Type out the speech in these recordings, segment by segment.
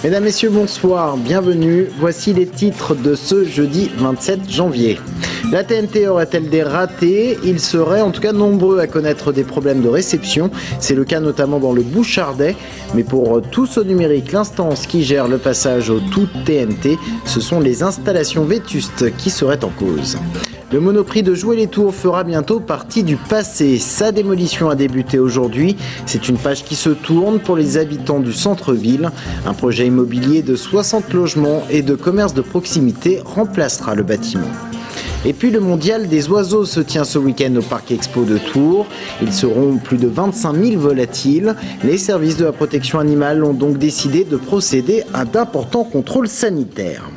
Mesdames, Messieurs, bonsoir, bienvenue. Voici les titres de ce jeudi 27 janvier. La TNT aurait-elle des ratés? Ils seraient en tout cas nombreux à connaître des problèmes de réception. C'est le cas notamment dans le Bouchardais. Mais pour Tous au numérique, l'instance qui gère le passage au tout TNT, ce sont les installations vétustes qui seraient en cause. Le Monoprix de Joué-les-Tours fera bientôt partie du passé. Sa démolition a débuté aujourd'hui. C'est une page qui se tourne pour les habitants du centre-ville. Un projet immobilier de 60 logements et de commerce de proximité remplacera le bâtiment. Et puis le mondial des oiseaux se tient ce week-end au Parc Expo de Tours. Ils seront plus de 25 000 volatiles. Les services de la protection animale ont donc décidé de procéder à d'importants contrôles sanitaires.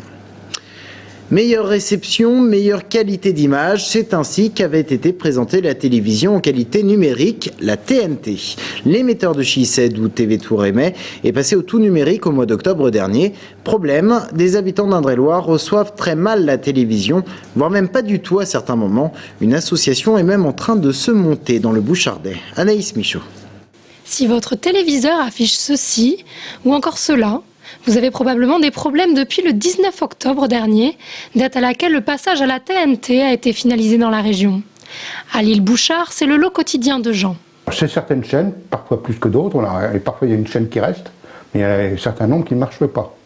Meilleure réception, meilleure qualité d'image, c'est ainsi qu'avait été présentée la télévision en qualité numérique, la TNT. L'émetteur de Chissed ou TV Tour émet est passé au tout numérique au mois d'octobre dernier. Problème, des habitants d'Indre-et-Loire reçoivent très mal la télévision, voire même pas du tout à certains moments. Une association est même en train de se monter dans le Bouchardais. Anaïs Michaud. Si votre téléviseur affiche ceci ou encore cela, vous avez probablement des problèmes depuis le 19 octobre dernier, date à laquelle le passage à la TNT a été finalisé dans la région. À l'île Bouchard, c'est le lot quotidien de Jean. C'est certaines chaînes, parfois plus que d'autres, et parfois il y a une chaîne qui reste, mais il y a un certain nombre qui ne marchent pas.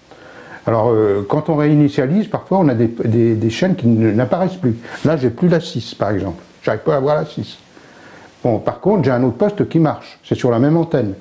Alors quand on réinitialise, parfois on a des chaînes qui n'apparaissent plus. Là j'ai plus la 6 par exemple, j'arrive pas à voir la 6. Bon, par contre j'ai un autre poste qui marche, c'est sur la même antenne.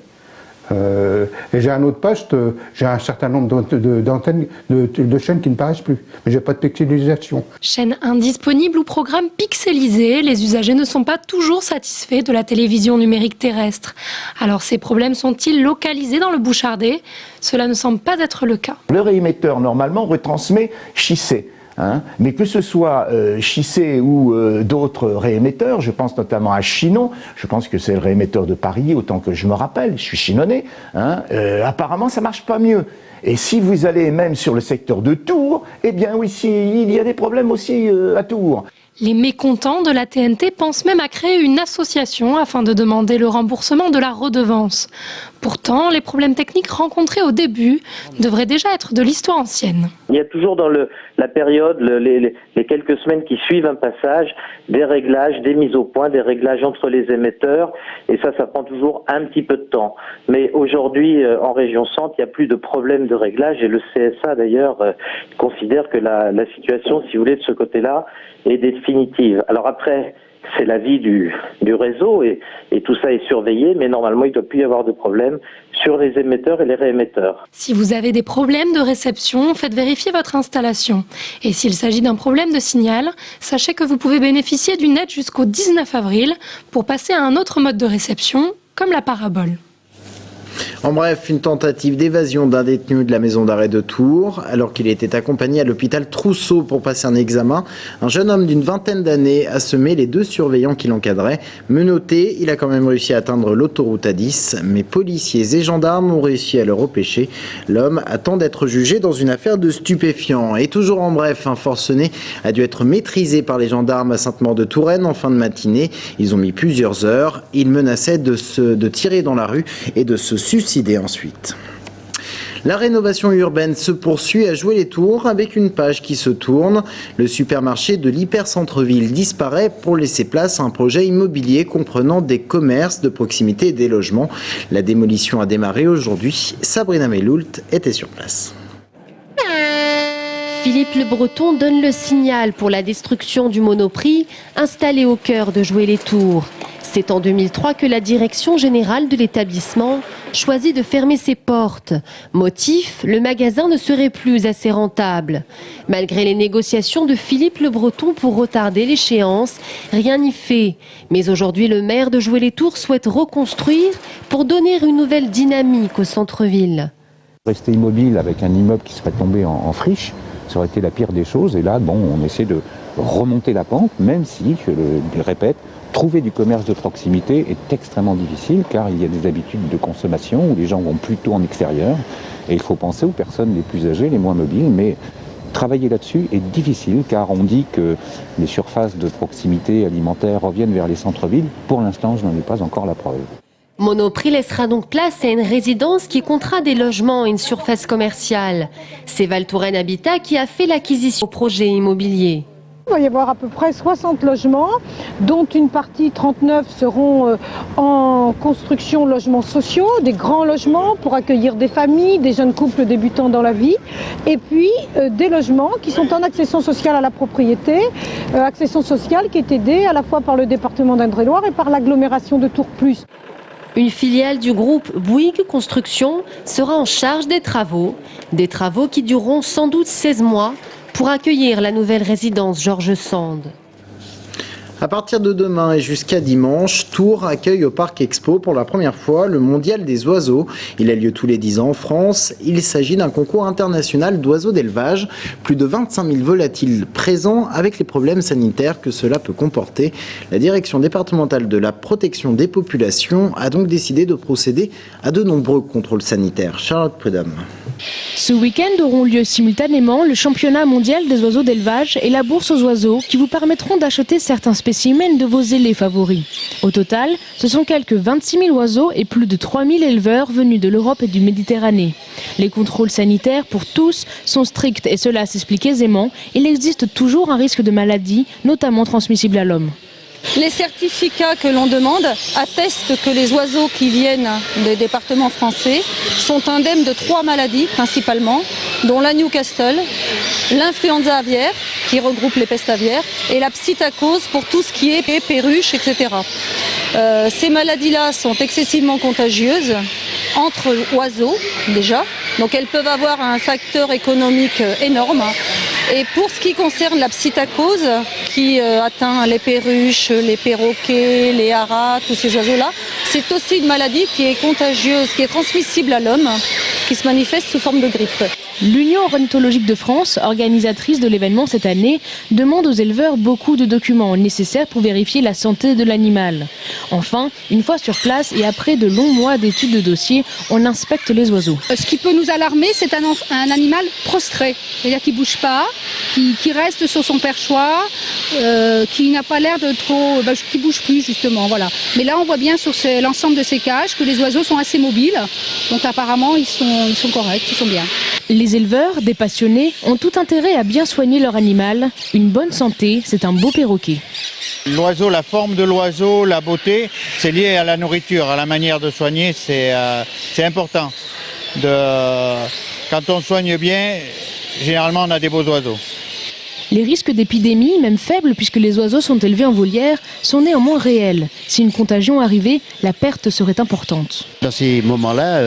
Et j'ai un autre poste, j'ai un certain nombre d'antennes, de chaînes qui ne paraissent plus. Mais j'ai pas de pixelisation. Chaînes indisponibles ou programmes pixelisés, les usagers ne sont pas toujours satisfaits de la télévision numérique terrestre. Alors ces problèmes sont-ils localisés dans le Bouchardais? Cela ne semble pas être le cas. Le réémetteur normalement retransmet Chissed. Mais que ce soit Chissed ou d'autres réémetteurs, je pense notamment à Chinon, je pense que c'est le réémetteur de Paris, autant que je me rappelle, je suis chinonnais, apparemment ça marche pas mieux. Et si vous allez même sur le secteur de Tours, eh bien oui, il y a des problèmes aussi à Tours. Les mécontents de la TNT pensent même à créer une association afin de demander le remboursement de la redevance. Pourtant, les problèmes techniques rencontrés au début devraient déjà être de l'histoire ancienne. Il y a toujours dans la période, les quelques semaines qui suivent un passage, des réglages, des mises au point, des réglages entre les émetteurs, et ça prend toujours un petit peu de temps. Mais aujourd'hui, en région centre, il n'y a plus de problème de réglage, et le CSA d'ailleurs considère que la situation, si vous voulez, de ce côté-là, est définitive. Alors après, c'est la vie du réseau et tout ça est surveillé, mais normalement il ne doit plus y avoir de problème sur les émetteurs et les réémetteurs. Si vous avez des problèmes de réception, faites vérifier votre installation. Et s'il s'agit d'un problème de signal, sachez que vous pouvez bénéficier d'une aide jusqu'au 19 avril pour passer à un autre mode de réception, comme la parabole. En bref, une tentative d'évasion d'un détenu de la maison d'arrêt de Tours, alors qu'il était accompagné à l'hôpital Trousseau pour passer un examen. Un jeune homme d'une vingtaine d'années a semé les deux surveillants qui l'encadraient. Menotté, il a quand même réussi à atteindre l'autoroute A10, mais policiers et gendarmes ont réussi à le repêcher. L'homme attend d'être jugé dans une affaire de stupéfiants. Et toujours en bref, un forcené a dû être maîtrisé par les gendarmes à Sainte-Maure-de-Touraine en fin de matinée. Ils ont mis plusieurs heures. Il menaçait de tirer dans la rue et de se suicider ensuite. La rénovation urbaine se poursuit à Joué-les-Tours avec une page qui se tourne. Le supermarché de l'hypercentre-ville disparaît pour laisser place à un projet immobilier comprenant des commerces de proximité et des logements. La démolition a démarré aujourd'hui. Sabrina Meloult était sur place. Philippe Le Breton donne le signal pour la destruction du Monoprix installé au cœur de Joué-les-Tours. C'est en 2003 que la direction générale de l'établissement choisit de fermer ses portes. Motif, le magasin ne serait plus assez rentable. Malgré les négociations de Philippe Le Breton pour retarder l'échéance, rien n'y fait. Mais aujourd'hui, le maire de Joué-les-Tours souhaite reconstruire pour donner une nouvelle dynamique au centre-ville. Rester immobile avec un immeuble qui serait tombé en friche, ça aurait été la pire des choses. Et là, bon, on essaie de remonter la pente, même si, je le répète, trouver du commerce de proximité est extrêmement difficile car il y a des habitudes de consommation où les gens vont plutôt en extérieur et il faut penser aux personnes les plus âgées, les moins mobiles, mais travailler là-dessus est difficile car on dit que les surfaces de proximité alimentaire reviennent vers les centres-villes. Pour l'instant, je n'en ai pas encore la preuve. Monoprix laissera donc place à une résidence qui comptera des logements et une surface commerciale. C'est Val Touraine Habitat qui a fait l'acquisition au projet immobilier. Il va y avoir à peu près 60 logements, dont une partie, 39, seront en construction logements sociaux, des grands logements pour accueillir des familles, des jeunes couples débutants dans la vie, et puis des logements qui sont en accession sociale à la propriété, accession sociale qui est aidée à la fois par le département d'Indre-et-Loire et par l'agglomération de Tours Plus. Une filiale du groupe Bouygues Construction sera en charge des travaux qui dureront sans doute 16 mois, pour accueillir la nouvelle résidence Georges Sand. À partir de demain et jusqu'à dimanche, Tours accueille au Parc Expo pour la première fois le Mondial des oiseaux. Il a lieu tous les 10 ans en France. Il s'agit d'un concours international d'oiseaux d'élevage. Plus de 25 000 volatiles présents avec les problèmes sanitaires que cela peut comporter. La direction départementale de la protection des populations a donc décidé de procéder à de nombreux contrôles sanitaires. Charlotte Prudhomme. Ce week-end auront lieu simultanément le championnat mondial des oiseaux d'élevage et la bourse aux oiseaux qui vous permettront d'acheter certains spécimens de vos ailés favoris. Au total, ce sont quelques 26 000 oiseaux et plus de 3 000 éleveurs venus de l'Europe et du Méditerranée. Les contrôles sanitaires pour tous sont stricts et cela s'explique aisément. Il existe toujours un risque de maladie, notamment transmissible à l'homme. Les certificats que l'on demande attestent que les oiseaux qui viennent des départements français sont indemnes de 3 maladies principalement, dont la Newcastle, l'influenza aviaire qui regroupe les pestes aviaires et la psittacose pour tout ce qui est perruches, etc. Ces maladies-là sont excessivement contagieuses entre oiseaux déjà, donc elles peuvent avoir un facteur économique énorme. Et pour ce qui concerne la psittacose, qui atteint les perruches, les perroquets, les haras, tous ces oiseaux-là, c'est aussi une maladie qui est contagieuse, qui est transmissible à l'homme, qui se manifeste sous forme de grippe. L'Union ornithologique de France, organisatrice de l'événement cette année, demande aux éleveurs beaucoup de documents nécessaires pour vérifier la santé de l'animal. Enfin, une fois sur place et après de longs mois d'études de dossier, on inspecte les oiseaux. Ce qui peut nous alarmer, c'est un animal prostré, c'est-à-dire qui ne bouge pas, qui reste sur son perchoir, qui n'a pas l'air de trop... qui ne bouge plus justement, voilà. Mais là, on voit bien sur l'ensemble de ces cages que les oiseaux sont assez mobiles, donc apparemment, ils sont corrects, ils sont bien. Les éleveurs, des passionnés, ont tout intérêt à bien soigner leur animal. Une bonne santé, c'est un beau perroquet. L'oiseau, la forme de l'oiseau, la beauté, c'est lié à la nourriture, à la manière de soigner, c'est important. Quand on soigne bien, généralement on a des beaux oiseaux. Les risques d'épidémie, même faibles puisque les oiseaux sont élevés en volière, sont néanmoins réels. Si une contagion arrivait, la perte serait importante. Dans ces moments-là,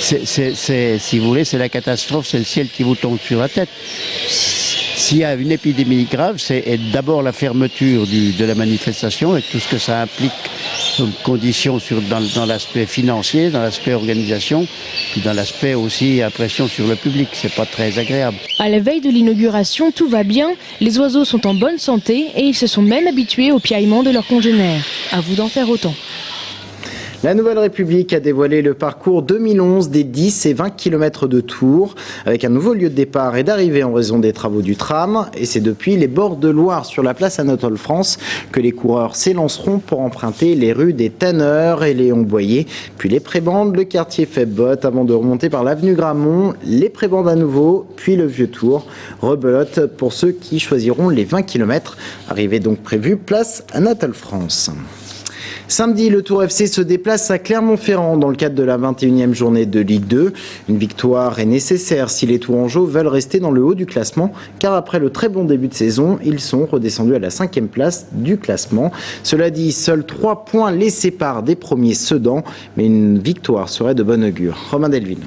si vous voulez, c'est la catastrophe, c'est le ciel qui vous tombe sur la tête. S'il y a une épidémie grave, c'est d'abord la fermeture de la manifestation avec tout ce que ça implique comme conditions dans l'aspect financier, dans l'aspect organisation, puis dans l'aspect aussi impression sur le public. C'est pas très agréable. À la veille de l'inauguration, tout va bien. Les oiseaux sont en bonne santé et ils se sont même habitués au piaillement de leurs congénères. À vous d'en faire autant. La Nouvelle République a dévoilé le parcours 2011 des 10 et 20 km de Tours, avec un nouveau lieu de départ et d'arrivée en raison des travaux du tram. Et c'est depuis les bords de Loire sur la place Anatole France que les coureurs s'élanceront pour emprunter les rues des Tanneurs et Léon Boyer, puis les prébandes, le quartier Faible-Botte, avant de remonter par l'avenue Gramont, les prébandes à nouveau, puis le Vieux-Tour. Rebelote pour ceux qui choisiront les 20 km. Arrivée donc prévue place Anatole France. Samedi, le Tours FC se déplace à Clermont-Ferrand dans le cadre de la 21e journée de Ligue 2. Une victoire est nécessaire si les Tourangeaux veulent rester dans le haut du classement, car après le très bon début de saison, ils sont redescendus à la 5e place du classement. Cela dit, seuls 3 points les séparent des premiers Sedan, mais une victoire serait de bon augure. Romain Delville.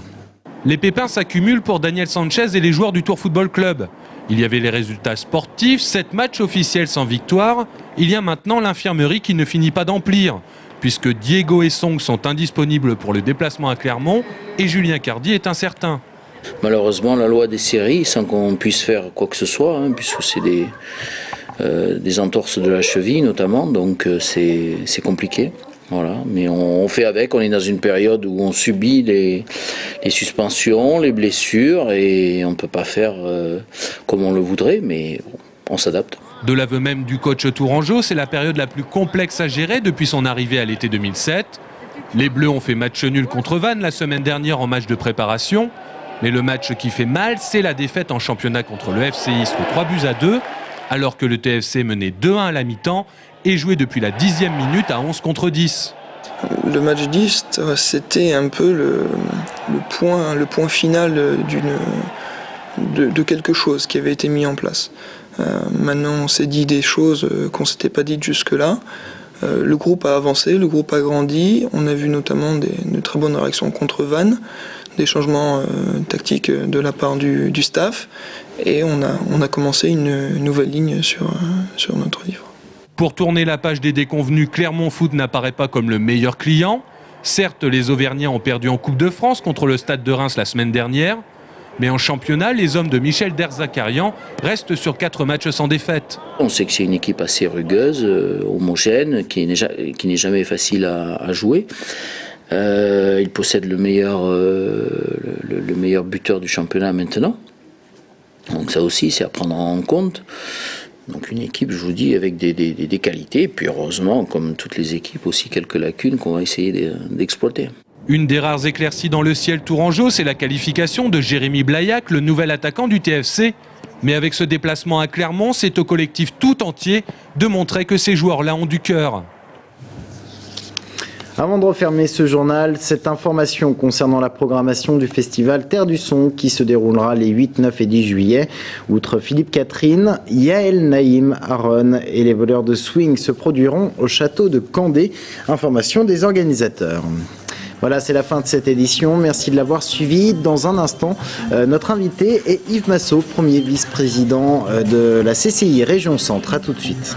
Les pépins s'accumulent pour Daniel Sanchez et les joueurs du Tours Football Club. Il y avait les résultats sportifs, 7 matchs officiels sans victoire. Il y a maintenant l'infirmerie qui ne finit pas d'emplir, puisque Diego et Song sont indisponibles pour le déplacement à Clermont et Julien Cardy est incertain. Malheureusement, la loi des séries, sans qu'on puisse faire quoi que ce soit, puisque c'est des entorses de la cheville notamment, donc c'est compliqué. Voilà, mais on fait avec, on est dans une période où on subit les suspensions, les blessures, et on ne peut pas faire comme on le voudrait, mais on s'adapte. De l'aveu même du coach Tourangeau, c'est la période la plus complexe à gérer depuis son arrivée à l'été 2007. Les Bleus ont fait match nul contre Vannes la semaine dernière en match de préparation, mais le match qui fait mal, c'est la défaite en championnat contre le FC Istres 3-2, alors que le TFC menait 2-1 à la mi-temps et jouait depuis la 10e minute à 11 contre 10. Le match d'Istres, c'était un peu le point final de quelque chose qui avait été mis en place. Maintenant, on s'est dit des choses qu'on ne s'était pas dites jusque-là. Le groupe a avancé, le groupe a grandi. On a vu notamment de très bonnes réactions contre Vannes, des changements tactiques de la part du staff. Et on a commencé une nouvelle ligne sur notre livre. Pour tourner la page des déconvenus, Clermont Foot n'apparaît pas comme le meilleur client. Certes, les Auvergnats ont perdu en Coupe de France contre le Stade de Reims la semaine dernière. Mais en championnat, les hommes de Michel Derzakarian restent sur 4 matchs sans défaite. On sait que c'est une équipe assez rugueuse, homogène, qui n'est jamais facile à jouer. Il possède le meilleur buteur du championnat maintenant. Donc ça aussi, c'est à prendre en compte. Donc une équipe, je vous dis, avec des qualités. Puis heureusement, comme toutes les équipes, aussi quelques lacunes qu'on va essayer d'exploiter. Une des rares éclaircies dans le ciel tourangeau, c'est la qualification de Jérémy Blaillac, le nouvel attaquant du TFC. Mais avec ce déplacement à Clermont, c'est au collectif tout entier de montrer que ces joueurs-là ont du cœur. Avant de refermer ce journal, cette information concernant la programmation du festival Terre du Son qui se déroulera les 8, 9 et 10 juillet. Outre Philippe Catherine, Yael Naïm, Aaron et les voleurs de swing se produiront au château de Candé. Information des organisateurs. Voilà, c'est la fin de cette édition. Merci de l'avoir suivi. Dans un instant, notre invité est Yves Massot, premier vice-président de la CCI Région Centre. À tout de suite.